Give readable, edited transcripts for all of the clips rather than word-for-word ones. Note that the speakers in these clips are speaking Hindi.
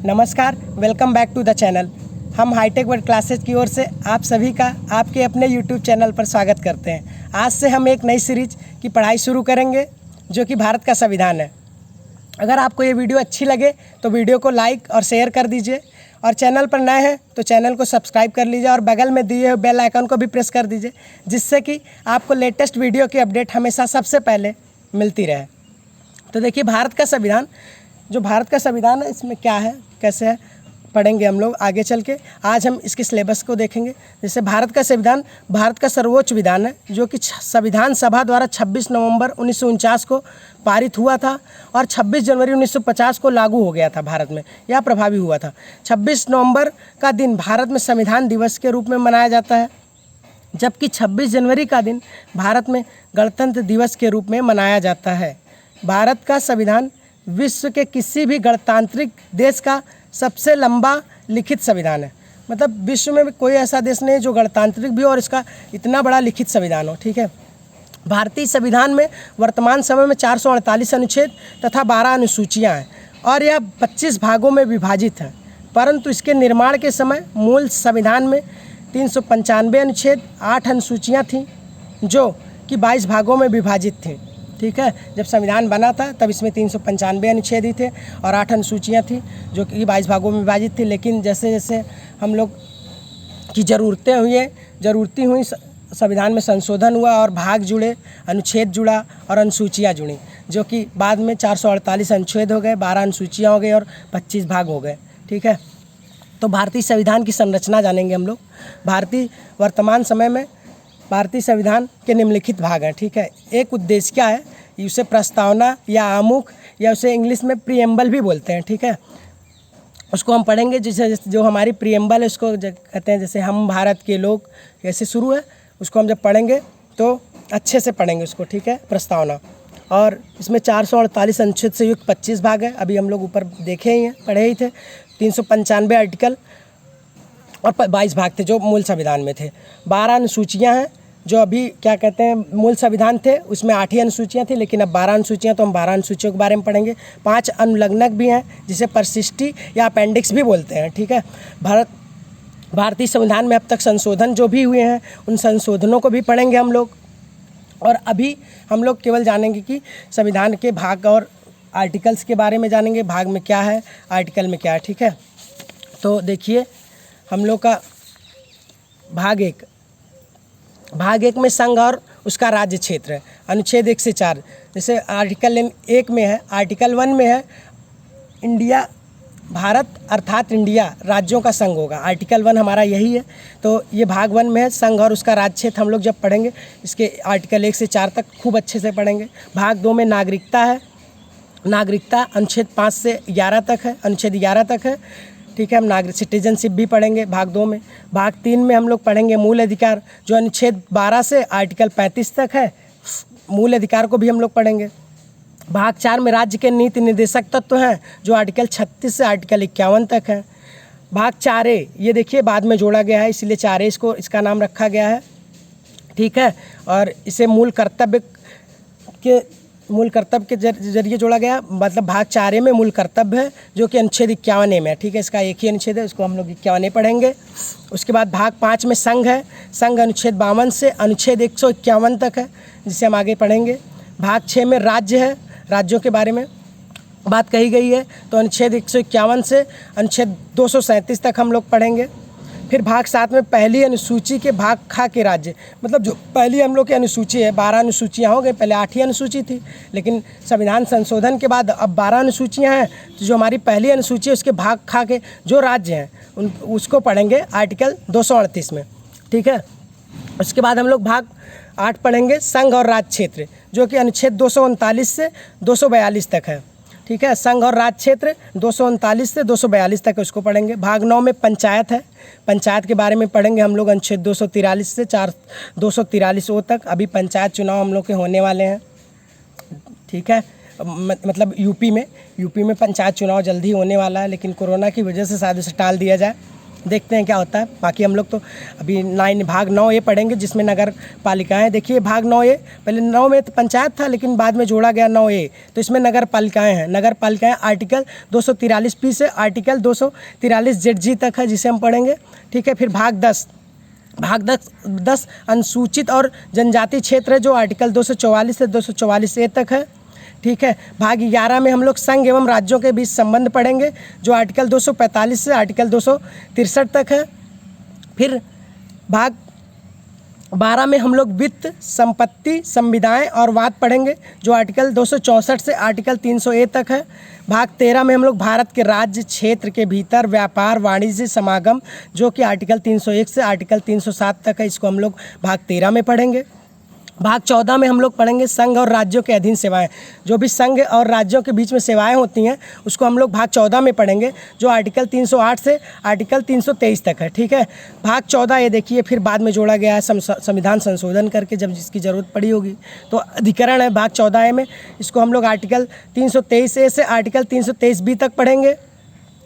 नमस्कार, welcome back to the channel. हम हाईटेक वर्ल्ड क्लासेज की ओर से आप सभी का आपके अपने यूट्यूब चैनल पर स्वागत करते हैं। आज से हम एक नई सीरीज की पढ़ाई शुरू करेंगे जो कि भारत का संविधान है। अगर आपको ये वीडियो अच्छी लगे तो वीडियो को लाइक और शेयर कर दीजिए और चैनल पर नए हैं तो चैनल को सब्सक्राइब कर लीजिए और बगल में दिए हुए बेल आइकन को भी प्रेस कर दीजिए, जिससे कि आपको लेटेस्ट वीडियो की अपडेट हमेशा सबसे पहले मिलती रहे। तो देखिए, भारत का संविधान, जो भारत का संविधान है इसमें क्या है, कैसे है, पढ़ेंगे हम लोग आगे चल के। आज हम इसके सिलेबस को देखेंगे। जैसे भारत का संविधान भारत का सर्वोच्च विधान है जो कि संविधान सभा द्वारा 26 नवंबर 1949 को पारित हुआ था और 26 जनवरी 1950 को लागू हो गया था। भारत में यह प्रभावी हुआ था। 26 नवंबर का दिन भारत में संविधान दिवस के रूप में मनाया जाता है, जबकि 26 जनवरी का दिन भारत में गणतंत्र दिवस के रूप में मनाया जाता है। भारत का संविधान विश्व के किसी भी गणतांत्रिक देश का सबसे लंबा लिखित संविधान है। मतलब विश्व में कोई ऐसा देश नहीं है जो गणतांत्रिक भी हो और इसका इतना बड़ा लिखित संविधान हो। ठीक है। भारतीय संविधान में वर्तमान समय में 448 अनुच्छेद तथा 12 अनुसूचियां हैं और यह 25 भागों में विभाजित है। परंतु इसके निर्माण के समय मूल संविधान में 395 अनुच्छेद, 8 अनुसूचियाँ थीं जो कि 22 भागों में विभाजित थीं। ठीक है। जब संविधान बना था तब इसमें 395 अनुच्छेद ही थे और 8 अनुसूचियाँ थी जो कि 22 भागों में विभाजित थी। लेकिन जैसे जैसे हम लोग की ज़रूरतें हुई संविधान में संशोधन हुआ और भाग जुड़े, अनुच्छेद जुड़ा और अनुसूचियाँ जुड़ी, जो कि बाद में 448 अनुच्छेद हो गए, 12 अनुसूचियाँ हो गई और 25 भाग हो गए। ठीक है। तो भारतीय संविधान की संरचना जानेंगे हम लोग। वर्तमान समय में भारतीय संविधान के निम्नलिखित भाग हैं। ठीक है। एक उद्देशिका है, उसे प्रस्तावना या आमुख या उसे इंग्लिश में प्रीएम्बल भी बोलते हैं। ठीक है। उसको हम पढ़ेंगे। जैसे जो हमारी प्रीएम्बल है उसको कहते हैं, जैसे हम भारत के लोग कैसे शुरू है, उसको हम जब पढ़ेंगे तो अच्छे से पढ़ेंगे उसको। ठीक है। प्रस्तावना, और इसमें 448 अनुच्छेद से युक्त 25 भाग है। अभी हम लोग ऊपर देखे ही हैं, पढ़े ही थे। 395 आर्टिकल और 22 भाग थे जो मूल संविधान में थे। 12 अनुसूचियाँ हैं जो अभी क्या कहते हैं मूल संविधान थे उसमें 8 ही अनुसूचियाँ थी, लेकिन अब 12 अनुसूचियाँ, तो हम 12 अनुसूचियों के बारे में पढ़ेंगे। 5 अनुलग्नक भी हैं जिसे परसिस्टी या अपेंडिक्स भी बोलते हैं। ठीक है। भारतीय संविधान में अब तक संशोधन जो भी हुए हैं उन संशोधनों को भी पढ़ेंगे हम लोग। और अभी हम लोग केवल जानेंगे कि संविधान के भाग और आर्टिकल्स के बारे में जानेंगे, भाग में क्या है, आर्टिकल में क्या है। ठीक है। तो देखिए, हम लोग का भाग एक में संघ और उसका राज्य क्षेत्र है। अनुच्छेद 1 से 4। जैसे आर्टिकल 1 में है, आर्टिकल 1 में है इंडिया, भारत अर्थात इंडिया राज्यों का संघ होगा। आर्टिकल 1 हमारा यही है। तो ये भाग 1 में है, संघ और उसका राज्य क्षेत्र। हम लोग जब पढ़ेंगे इसके आर्टिकल 1 से 4 तक खूब अच्छे से पढ़ेंगे। भाग 2 में नागरिकता है। नागरिकता अनुच्छेद 5 से 11 तक है, अनुच्छेद 11 तक है। ठीक है। हम नागरिक सिटीजनशिप भी पढ़ेंगे भाग 2 में। भाग 3 में हम लोग पढ़ेंगे मूल अधिकार, जो अनुच्छेद 12 से आर्टिकल 35 तक है। मूल अधिकार को भी हम लोग पढ़ेंगे। भाग 4 में राज्य के नीति निर्देशक तत्व हैं जो आर्टिकल 36 से आर्टिकल 51 तक है। भाग 4A, ये देखिए बाद में जोड़ा गया है, इसलिए 4A इसका नाम रखा गया है। ठीक है। और इसे मूल कर्तव्य के जरिए जोड़ा गया। मतलब भाग 4A में मूल कर्तव्य है जो कि अनुच्छेद 51A में है। ठीक है। इसका एक ही अनुच्छेद है, उसको हम लोग 51A पढ़ेंगे। उसके बाद भाग 5 में संघ है। संघ अनुच्छेद 52 से अनुच्छेद 151 तक है, जिसे हम आगे पढ़ेंगे। भाग 6 में राज्य है, राज्यों के बारे में बात कही गई है, तो अनुच्छेद 151 से अनुच्छेद 237 तक हम लोग पढ़ेंगे। फिर भाग 7 में पहली अनुसूची के भाग खा के राज्य, मतलब जो पहली हम लोग की अनुसूची है, 12 अनुसूचियाँ हो गई, पहले 8 ही अनुसूची थी, लेकिन संविधान संशोधन के बाद अब 12 अनुसूचियाँ हैं। तो जो हमारी पहली अनुसूची है उसके भाग खा के जो राज्य हैं उसको पढ़ेंगे आर्टिकल 238 में। ठीक है। उसके बाद हम लोग भाग 8 पढ़ेंगे, संघ और राज्य क्षेत्र, जो कि अनुच्छेद 239 से 242 तक है। ठीक है। संघ और राज्य क्षेत्र 239 से 242 तक उसको पढ़ेंगे। भाग 9 में पंचायत है। पंचायत के बारे में पढ़ेंगे हम लोग अनुच्छेद 243 से 243 तक। अभी पंचायत चुनाव हम लोग के होने वाले हैं। ठीक है। मतलब यूपी में पंचायत चुनाव जल्दी होने वाला है, लेकिन कोरोना की वजह से शायद उसे टाल दिया जाए। देखते हैं क्या होता है। बाकी हम लोग तो अभी भाग 9A पढ़ेंगे, जिसमें नगर पालिकाएँ। देखिए भाग 9A, पहले 9 में तो पंचायत था, लेकिन बाद में जोड़ा गया 9A, तो इसमें नगर पालिकाएँ हैं। नगर पालिकाएँ आर्टिकल 243 से आर्टिकल 243 ZG तक है, जिसे हम पढ़ेंगे। ठीक है, फिर भाग 10 अनुसूचित और जनजाति क्षेत्र है, जो आर्टिकल 244 से 244A तक है। ठीक है, भाग 11 में हम लोग संघ एवं राज्यों के बीच संबंध पढ़ेंगे, जो आर्टिकल 245 से आर्टिकल 263 तक है। फिर भाग 12 में हम लोग वित्त, संपत्ति, संविदाएं और वाद पढ़ेंगे, जो आर्टिकल 264 से आर्टिकल 300A तक है। भाग 13 में हम लोग भारत के राज्य क्षेत्र के भीतर व्यापार, वाणिज्य, समागम, जो कि आर्टिकल 301 से आर्टिकल 307 तक है, इसको हम लोग भाग 13 में पढ़ेंगे। भाग 14 में हम लोग पढ़ेंगे संघ और राज्यों के अधीन सेवाएं, जो भी संघ और राज्यों के बीच में सेवाएं होती हैं, उसको हम लोग भाग 14 में पढ़ेंगे, जो आर्टिकल 308 से आर्टिकल 323 तक है। ठीक है, भाग 14 ये देखिए फिर बाद में जोड़ा गया है संविधान संशोधन करके, जब जिसकी ज़रूरत पड़ी होगी तो अधिकरण है भाग 14 में, इसको हम लोग आर्टिकल 323A से आर्टिकल 323B तक पढ़ेंगे।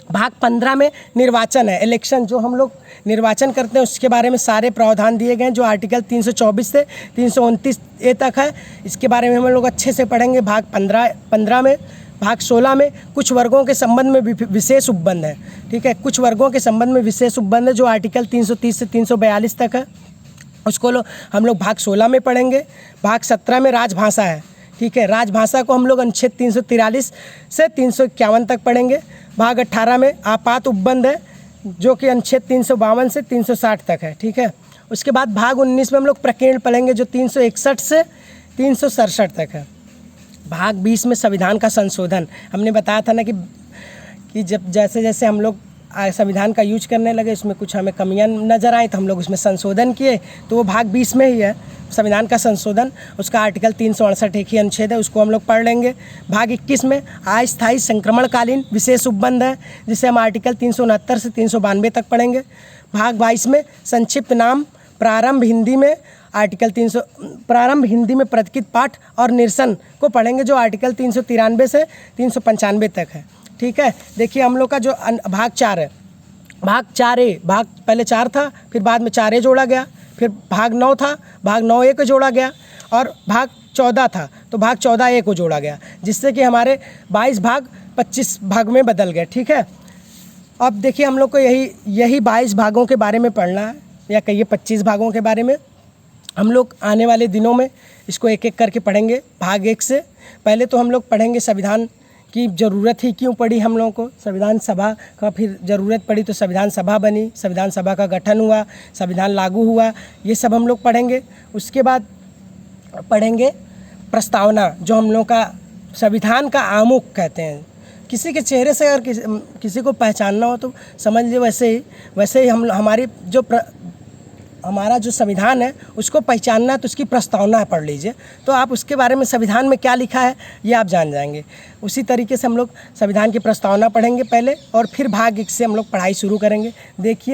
भाग 15 में निर्वाचन है, इलेक्शन, जो हम लोग निर्वाचन करते हैं उसके बारे में सारे प्रावधान दिए गए हैं, जो आर्टिकल 324 से 329A तक है, इसके बारे में हम लोग अच्छे से पढ़ेंगे। भाग 15 में। भाग 16 में कुछ वर्गों के संबंध में विशेष उपबंध है। ठीक है, कुछ वर्गों के संबंध में विशेष उपबंध है, जो आर्टिकल 330 से 342 तक है, उसको हम लोग भाग 16 में पढ़ेंगे। भाग 17 में राजभाषा है। ठीक है, राजभाषा को हम लोग अनुच्छेद 343 से 351 तक पढ़ेंगे। भाग 18 में आपात उपबंध है, जो कि अनुच्छेद 352 से 360 तक है। ठीक है, उसके बाद भाग 19 में हम लोग प्रकीर्ण पढ़ेंगे, जो 361 से 367 तक है। भाग 20 में संविधान का संशोधन, हमने बताया था ना कि जब जैसे जैसे हम लोग संविधान का यूज करने लगे, उसमें कुछ हमें कमियां नज़र आई, तो हम लोग उसमें संशोधन किए, तो वो भाग 20 में ही है संविधान का संशोधन। उसका आर्टिकल 368 एक ही अनुच्छेद है, उसको हम लोग पढ़ लेंगे। भाग 21 में अस्थायी संक्रमणकालीन विशेष उपबंध है, जिसे हम आर्टिकल 369 से 392 तक पढ़ेंगे। भाग 22 में संक्षिप्त नाम प्रारंभ हिंदी में आर्टिकल 300 प्रारंभ हिंदी में प्रतिकृत पाठ और निरसन को पढ़ेंगे, जो आर्टिकल 393 से 395 तक है। ठीक है, देखिए हम लोग का जो भाग 4 है, भाग 4A, भाग पहले 4 था, फिर बाद में 4A जोड़ा गया, फिर भाग 9 था, भाग 9A को जोड़ा गया, और भाग 14 था तो भाग 14A को जोड़ा गया, जिससे कि हमारे 22 भाग 25 भाग में बदल गए। ठीक है, अब देखिए हम लोग को यही 22 भागों के बारे में पढ़ना है, या कहिए 25 भागों के बारे में। हम लोग आने वाले दिनों में इसको एक एक करके पढ़ेंगे। भाग 1 से पहले तो हम लोग पढ़ेंगे संविधान की ज़रूरत ही क्यों पड़ी हम लोगों को, संविधान सभा का फिर ज़रूरत पड़ी तो संविधान सभा बनी, संविधान सभा का गठन हुआ, संविधान लागू हुआ, ये सब हम लोग पढ़ेंगे। उसके बाद पढ़ेंगे प्रस्तावना, जो हम लोग का संविधान का आमुख कहते हैं। किसी के चेहरे से अगर किसी को पहचानना हो तो समझ लीजिए वैसे ही हमारा जो संविधान है उसको पहचानना है तो उसकी प्रस्तावना पढ़ लीजिए, तो आप उसके बारे में संविधान में क्या लिखा है ये आप जान जाएंगे। उसी तरीके से हम लोग संविधान की प्रस्तावना पढ़ेंगे पहले, और फिर भाग 1 से हम लोग पढ़ाई शुरू करेंगे। देखिए